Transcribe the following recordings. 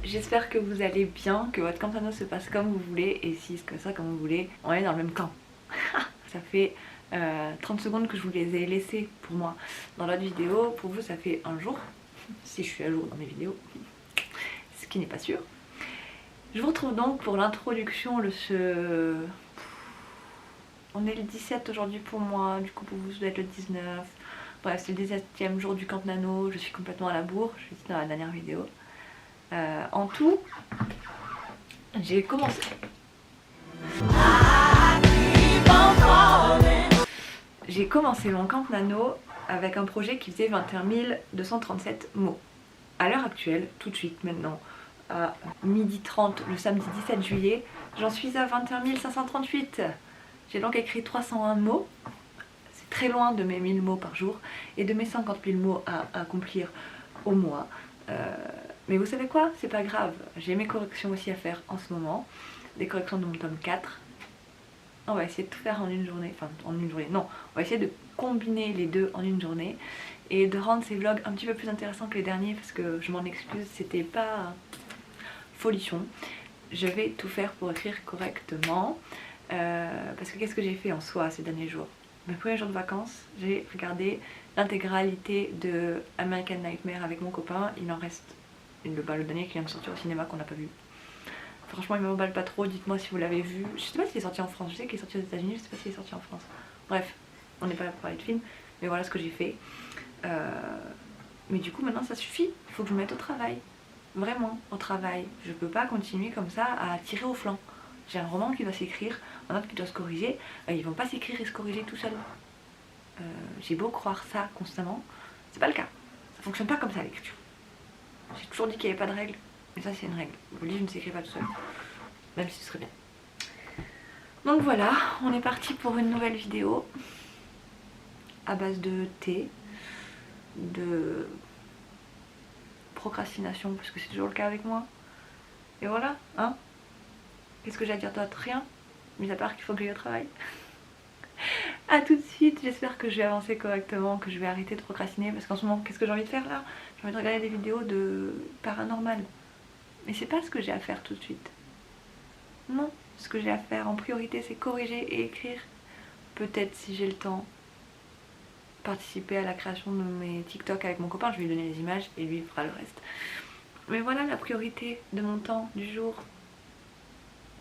j'espère que vous allez bien, que votre camp nano se passe comme vous voulez, et si c'est comme ça comme vous voulez, on est dans le même camp. Ça fait 30 secondes que je vous les ai laissées pour moi dans l'autre vidéo, pour vous ça fait un jour, si je suis à jour dans mes vidéos, ce qui n'est pas sûr. Je vous retrouve donc pour l'introduction, on est le 17 aujourd'hui pour moi, du coup pour vous ça doit être le 19. Bref, c'est le 17e jour du camp nano, je suis complètement à la bourre, je l'ai dit dans la dernière vidéo. En tout, j'ai commencé. J'ai commencé mon camp nano avec un projet qui faisait 21 237 mots. À l'heure actuelle, tout de suite maintenant, à 12h30 le samedi 17 juillet, j'en suis à 21 538. J'ai donc écrit 301 mots. C'est très loin de mes 1000 mots par jour et de mes 50 000 mots à accomplir au mois. Mais vous savez quoi? C'est pas grave. J'ai mes corrections aussi à faire en ce moment. Des corrections de mon tome 4. On va essayer de tout faire en une journée. Enfin, en une journée. Non, on va essayer de combiner les deux en une journée. Et de rendre ces vlogs un petit peu plus intéressants que les derniers. Parce que je m'en excuse, c'était pas folichon. Je vais tout faire pour écrire correctement. Parce que qu'est-ce que j'ai fait en soi ces derniers jours? Mes premiers jours de vacances, j'ai regardé l'intégralité de American Nightmare avec mon copain. Il en reste le dernier qui vient de sortir au cinéma qu'on n'a pas vu. Franchement, il m'emballe pas trop. Dites-moi si vous l'avez vu. Je sais pas s'il est sorti en France. Je sais qu'il est sorti aux États-Unis. Je sais pas s'il est sorti en France. Bref, on n'est pas là pour parler de film. Mais voilà ce que j'ai fait. Mais du coup, maintenant ça suffit. Il faut que je me mette au travail. Vraiment, au travail. Je peux pas continuer comme ça à tirer au flanc. J'ai un roman qui doit s'écrire, un autre qui doit se corriger. Ils vont pas s'écrire et se corriger tout seuls. J'ai beau croire ça constamment, c'est pas le cas. Ça fonctionne pas comme ça l'écriture. J'ai toujours dit qu'il n'y avait pas de règle, mais ça c'est une règle. Le livre ne s'écrit pas tout seul, même si ce serait bien. Donc voilà, on est parti pour une nouvelle vidéo à base de thé, de procrastination, parce que c'est toujours le cas avec moi. Et voilà, hein. Qu'est-ce que j'ai à dire d'autre? Rien, mis à part qu'il faut que j'aille au travail. A tout de suite, j'espère que je vais avancer correctement, que je vais arrêter de procrastiner, parce qu'en ce moment, qu'est-ce que j'ai envie de faire là? J'ai envie de regarder des vidéos de paranormal. Mais c'est pas ce que j'ai à faire tout de suite. Non, ce que j'ai à faire en priorité, c'est corriger et écrire. Peut-être si j'ai le temps, participer à la création de mes TikTok avec mon copain, je vais lui donner les images et lui fera le reste. Mais voilà la priorité de mon temps du jour.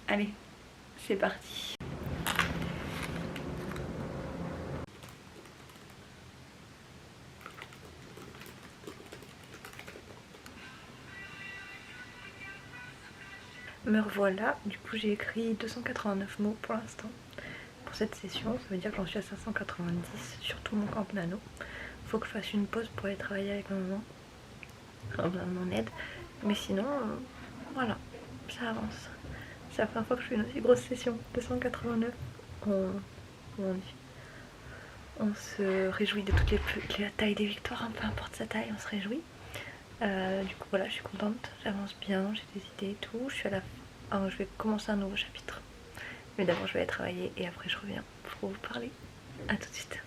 Allez, c'est parti. Me revoilà, du coup j'ai écrit 289 mots pour l'instant. Pour cette session, ça veut dire que j'en suis à 590 sur tout mon camp nano. Faut que je fasse une pause pour aller travailler avec ma maman. Mon aide. Mais sinon, voilà, ça avance. C'est la première fois que je fais une aussi grosse session. 289. On se réjouit de toutes les tailles des victoires, hein, peu importe sa taille, on se réjouit. Du coup voilà, je suis contente, j'avance bien, j'ai des idées et tout. Je vais commencer un nouveau chapitre. Mais d'abord je vais aller travailler et après je reviens pour vous parler. A tout de suite.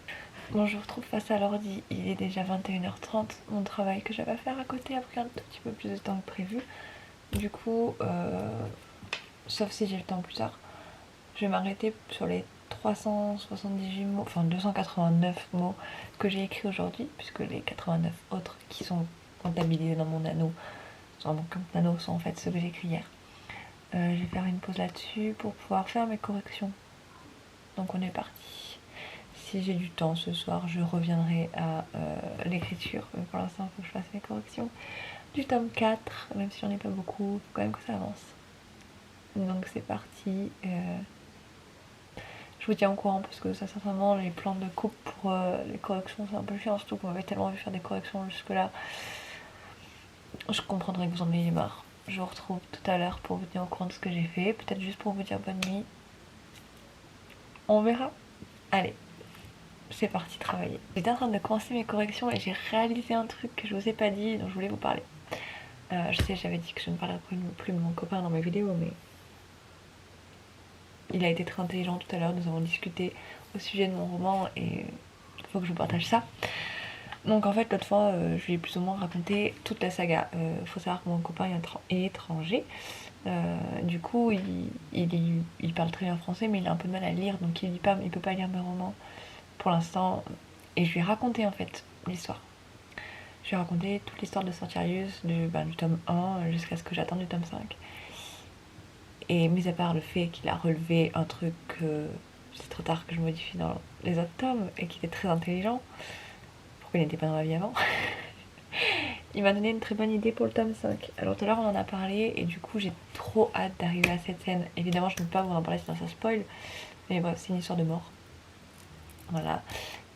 Bon, je vous retrouve face à l'ordi, il est déjà 21h30. Mon travail que j'avais à faire à côté a pris un tout petit peu plus de temps que prévu. Du coup, sauf si j'ai le temps plus tard, je vais m'arrêter sur les 378 mots, enfin 289 mots que j'ai écrits aujourd'hui, puisque les 89 autres qui sont comptabilisés dans mon nano, dans mon camp nano, sont en fait ceux que j'ai écrits hier. Je vais faire une pause là-dessus pour pouvoir faire mes corrections. Donc on est parti. Si j'ai du temps ce soir, je reviendrai à l'écriture. Mais pour l'instant, il faut que je fasse mes corrections du tome 4, même si j'en ai pas beaucoup, il faut quand même que ça avance. Donc c'est parti. Je vous tiens au courant parce que ça, certainement, les plans de coupe pour les corrections, c'est un peu chiant, surtout qu'on m'avait tellement vu faire des corrections jusque-là. Je comprendrai que vous en ayez marre. Je vous retrouve tout à l'heure pour vous tenir au courant de ce que j'ai fait, peut-être juste pour vous dire bonne nuit. On verra. Allez, c'est parti travailler. J'étais en train de commencer mes corrections et j'ai réalisé un truc que je vous ai pas dit, dont je voulais vous parler. Je sais, j'avais dit que je ne parlerais plus de mon copain dans mes vidéos, mais il a été très intelligent tout à l'heure. Nous avons discuté au sujet de mon roman et il faut que je vous partage ça. Donc en fait l'autre fois je lui ai plus ou moins raconté toute la saga. Faut savoir que mon copain est étranger. Du coup il parle très bien français mais il a un peu de mal à lire, donc il peut pas lire mes romans pour l'instant. Et je lui ai raconté en fait l'histoire. Je lui ai raconté toute l'histoire de Sortirius, du tome 1 jusqu'à ce que j'attende du tome 5. Et mis à part le fait qu'il a relevé un truc que c'est trop tard que je modifie dans les autres tomes et qu'il est très intelligent, pourquoi il n'était pas dans la vie avant, il m'a donné une très bonne idée pour le tome 5. Alors tout à l'heure on en a parlé et du coup j'ai trop hâte d'arriver à cette scène. Évidemment je ne peux pas vous en parler sinon ça spoil, mais bref c'est une histoire de mort. Voilà.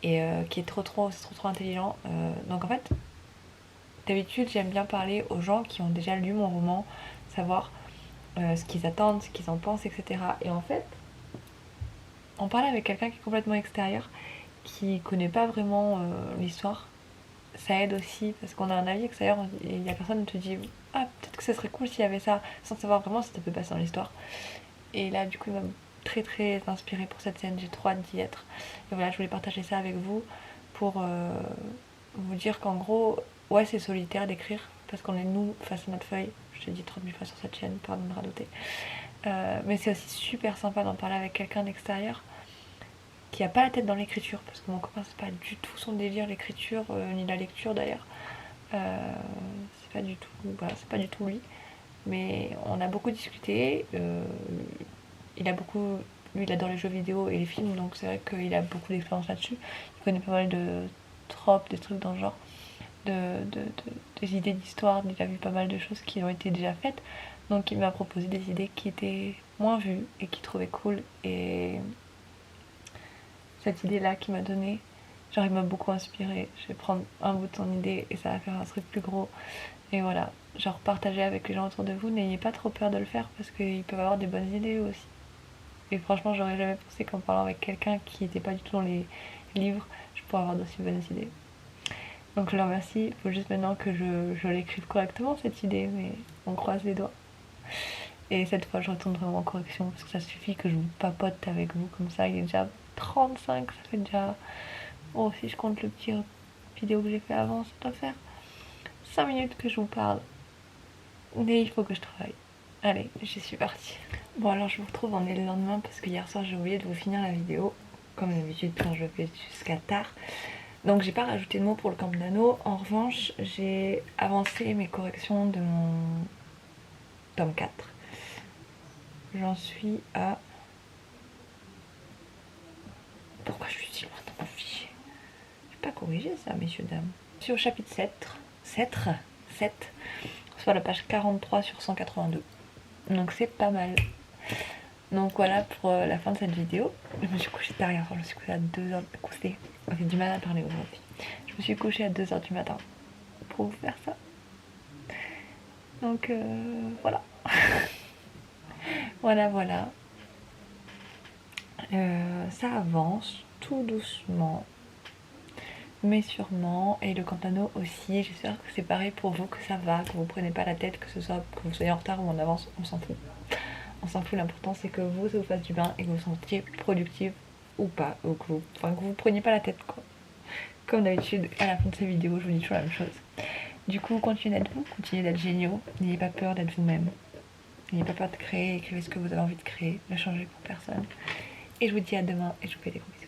Et qui est c'est trop intelligent. Donc en fait, d'habitude j'aime bien parler aux gens qui ont déjà lu mon roman, savoir ce qu'ils attendent, ce qu'ils en pensent, etc. Et en fait, en parler avec quelqu'un qui est complètement extérieur, qui connaît pas vraiment l'histoire, ça aide aussi parce qu'on a un avis extérieur et la personne te dit ah peut-être que ça serait cool s'il y avait ça, sans savoir vraiment si ça peut passer dans l'histoire. Et là du coup il m'a très très inspirée pour cette scène, j'ai trop hâte d'y être. Et voilà, je voulais partager ça avec vous pour vous dire qu'en gros, ouais c'est solitaire d'écrire parce qu'on est nous face à notre feuille. Je te dis 30 000 fois sur cette chaîne, pardon de radoter. Mais c'est aussi super sympa d'en parler avec quelqu'un d'extérieur qui a pas la tête dans l'écriture, parce que mon copain c'est pas du tout son délire l'écriture, ni la lecture d'ailleurs. C'est pas du tout lui. Mais on a beaucoup discuté. Lui il adore les jeux vidéo et les films, donc c'est vrai qu'il a beaucoup d'expérience là-dessus. Il connaît pas mal de tropes, des trucs dans le genre, des idées d'histoire. Il a vu pas mal de choses qui ont été déjà faites. Donc il m'a proposé des idées qui étaient moins vues et qu'il trouvait cool. Et cette idée-là qu'il m'a donnée, genre il m'a beaucoup inspirée. Je vais prendre un bout de son idée et ça va faire un truc plus gros. Et voilà, genre partager avec les gens autour de vous, n'ayez pas trop peur de le faire parce qu'ils peuvent avoir des bonnes idées aussi. Et franchement, j'aurais jamais pensé qu'en parlant avec quelqu'un qui n'était pas du tout dans les livres, je pourrais avoir d'aussi bonnes idées. Donc je le remercie, il faut juste maintenant que je l'écrive correctement cette idée, mais on croise les doigts. Et cette fois, je retourne vraiment en correction parce que ça suffit que je vous papote avec vous comme ça. Il est déjà 35, ça fait déjà. Oh, si je compte le petit vidéo que j'ai fait avant, ça doit faire 5 minutes que je vous parle. Mais il faut que je travaille. Allez, je suis partie. Bon, alors je vous retrouve, on est le lendemain parce que hier soir j'ai oublié de vous finir la vidéo. Comme d'habitude, quand je fais jusqu'à tard. Donc j'ai pas rajouté de mots pour le camp nano. En revanche, j'ai avancé mes corrections de mon tome 4. J'en suis à... Pourquoi je suis si loin dans mon fichier? J'ai pas corrigé ça, messieurs, dames. Je suis au chapitre 7, soit la page 43 sur 182. Donc c'est pas mal. Donc voilà pour la fin de cette vidéo. Je me suis couchée tard hier soir, je me suis couchée à 2h du coucher. J'ai du mal à parler aujourd'hui. Je me suis couchée à 2h du matin pour vous faire ça. Donc voilà. Voilà. Ça avance tout doucement, mais sûrement. Et le Campano aussi. J'espère que c'est pareil pour vous, que ça va, que vous prenez pas la tête, que ce soit que vous soyez en retard ou en avance, on s'en fout. On s'en fout, l'important c'est que vous, ça vous fasse du bien et que vous vous sentiez productive ou pas, ou que vous preniez pas la tête quoi. Comme d'habitude, à la fin de ces vidéos, je vous dis toujours la même chose. Du coup, continuez d'être vous, continuez d'être géniaux, n'ayez pas peur d'être vous-même. N'ayez pas peur de créer, écrivez ce que vous avez envie de créer, ne changez pour personne. Et je vous dis à demain et je vous fais des gros bisous.